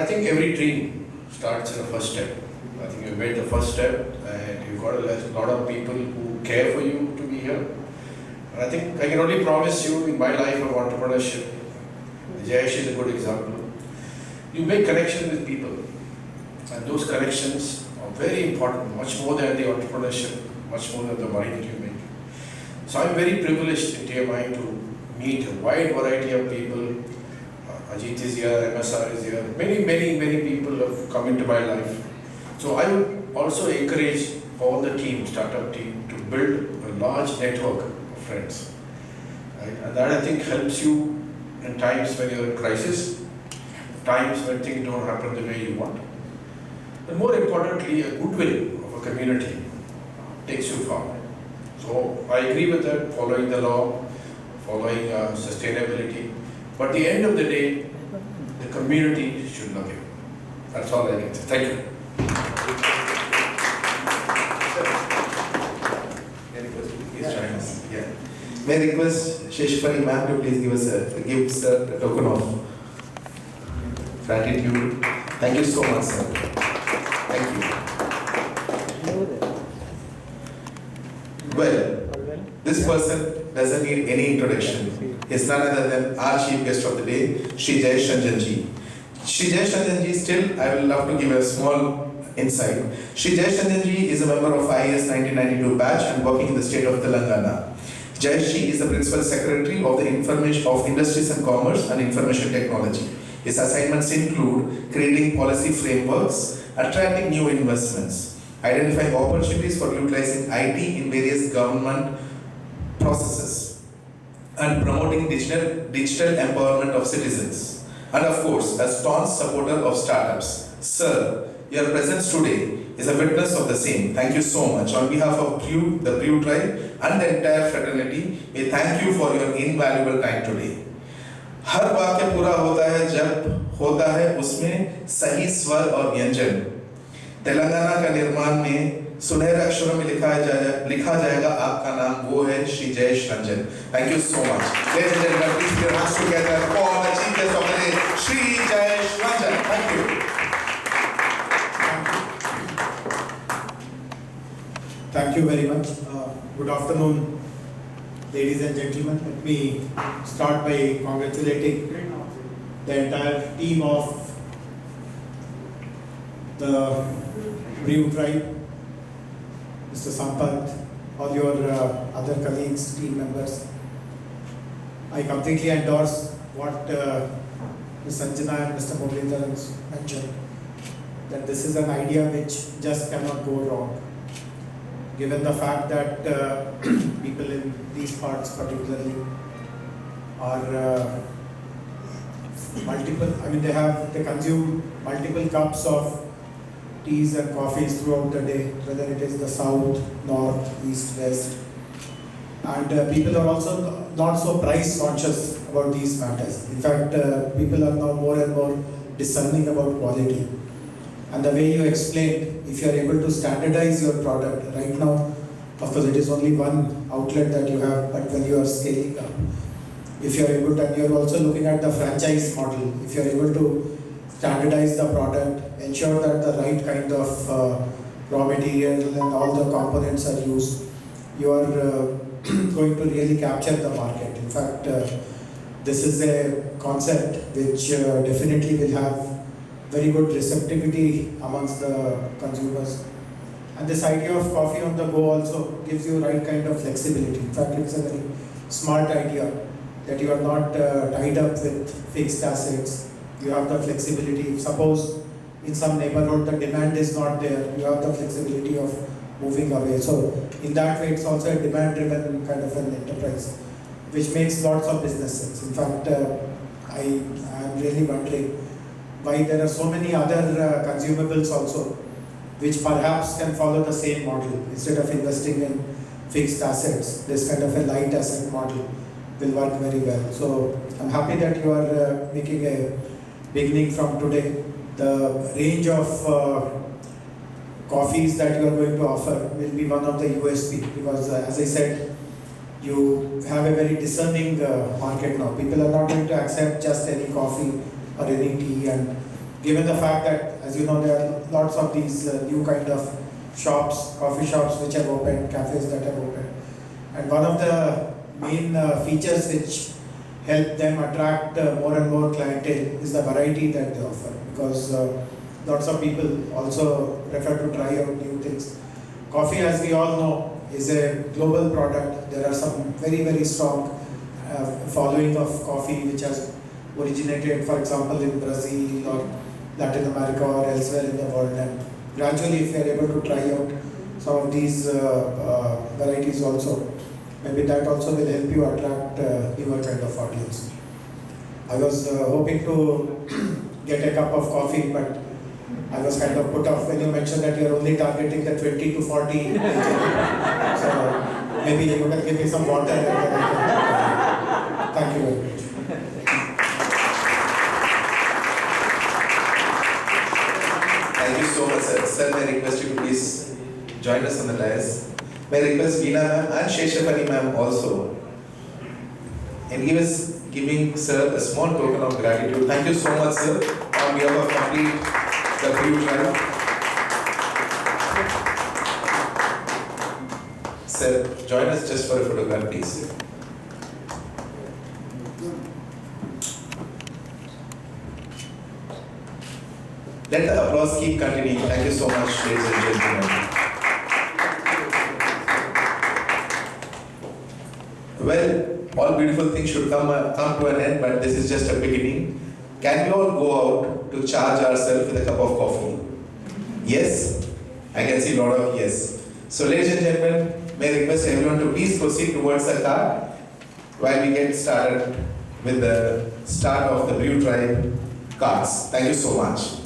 think every dream starts in the first step. I think you made the first step and you've got a lot of people who care for you to be here. And I think I can only promise you in my life of entrepreneurship, Jayesh is a good example. You make connection with people and those connections are very important, much more than the entrepreneurship, much more than the money that you make. So I'm very privileged in TMI to meet a wide variety of people. Ajit is here, MSR is here, many people have come into my life. So I would also encourage all the team, startup team, to build a large network of friends. Right? And that I think helps you in times when you're in crisis, times when things don't happen the way you want. But more importantly, a goodwill of a community takes you far. So I agree with that, following the law, following sustainability. But at the end of the day, the community should love you. That's all I can say. Thank you. Any questions? Please join us. Yeah. May I request Sheshwari ma'am to please give us a token of gratitude. Thank you so much, sir. Thank you. Well, this person doesn't need any introduction. He's none other than our chief guest of the day, Shri Jayesh Ranjan ji. Shri Jayesh Ranjan ji, still I will love to give a small insight. Shri Jayesh Ranjan ji is a member of IAS 1992 batch and working in the state of Telangana. Jayesh ji is the principal secretary of the Information of Industries and Commerce and Information Technology. His assignments include creating policy frameworks, attracting new investments, identifying opportunities for utilizing IT in various government processes, and promoting digital empowerment of citizens. And of course, a staunch supporter of startups. Sir, your presence today is a witness of the same. Thank you so much. On behalf of the Brew Tribe and the entire fraternity, we thank you for your invaluable time today. हर वाक्य पूरा होता है जब होता है उसमें सही स्वर और व्यंजन। तेलंगाना का निर्माण में सुनहरे अक्षरों में लिखा जाएगा आपका नाम, वो है Shri Jayesh Ranjan. Thank you so much. Ladies and gentlemen, please put your hands together for the chief guest of the day, Shri Jayesh Ranjan. Thank you. Thank you very much. Good afternoon, ladies and gentlemen. Let me start by congratulating the entire team of the Brew Tribe, Mr. Sampath, all your other colleagues, team members. I completely endorse what Ms. Sanjana and Mr. Muralidhar mentioned, that this is an idea which just cannot go wrong. Given the fact that people in these parts particularly are they consume multiple cups of teas and coffees throughout the day, whether it is the south, north, east, west. And people are also not so price conscious about these matters. In fact, people are now more and more discerning about quality. And the way you explained, if you are able to standardize your product, right now, of course it is only one outlet that you have, but when you are scaling up, if you are able to, and you are also looking at the franchise model, if you are able to standardize the product, ensure that the right kind of raw material and all the components are used, you are going to really capture the market. In fact, this is a concept which definitely will have very good receptivity amongst the consumers. And this idea of coffee on the go also gives you right kind of flexibility. In fact, it's a very smart idea that you are not tied up with fixed assets. You have the flexibility. If suppose in some neighborhood the demand is not there, you have the flexibility of moving away. So in that way, it's also a demand-driven kind of an enterprise, which makes lots of business sense. In fact, I am really wondering why there are so many other consumables also, which perhaps can follow the same model. Instead of investing in fixed assets, this kind of a light asset model will work very well. So I'm happy that you are making a beginning from today. The range of coffees that you are going to offer will be one of the USP, because as I said, you have a very discerning market now. People are not going to accept just any coffee or any tea, and given the fact that, as you know, there are lots of these new kind of shops, coffee shops which have opened, cafes that have opened. And one of the main features which help them attract more and more clientele is the variety that they offer, because lots of people also prefer to try out new things. Coffee, as we all know, is a global product. There are some very, very strong following of coffee which has originated, for example, in Brazil or Latin America or elsewhere in the world. And gradually, if we are able to try out some of these varieties also, maybe that also will help you attract newer kind of audience. I was hoping to get a cup of coffee, but I was kind of put off when you mentioned that you're only targeting the 20 to 40 age. So maybe you can give me some water and then I can. Thank you very much. Thank you so much, sir. Sir, may I request you to please join us on the dais. May I request Veena ma'am and Sheshafani ma'am also. And giving sir a small token of gratitude. Thank you so much, sir, on behalf of complete the Brew Tribe. Sir, join us just for a photograph, please. Let the applause keep continuing. Thank you so much, ladies and gentlemen. Well, all beautiful things should come to an end, but this is just a beginning. Can we all go out to charge ourselves with a cup of coffee? Yes? I can see a lot of yes. So ladies and gentlemen, may I request everyone to please proceed towards the car while we get started with the start of the Brew Tribe cards. Thank you so much.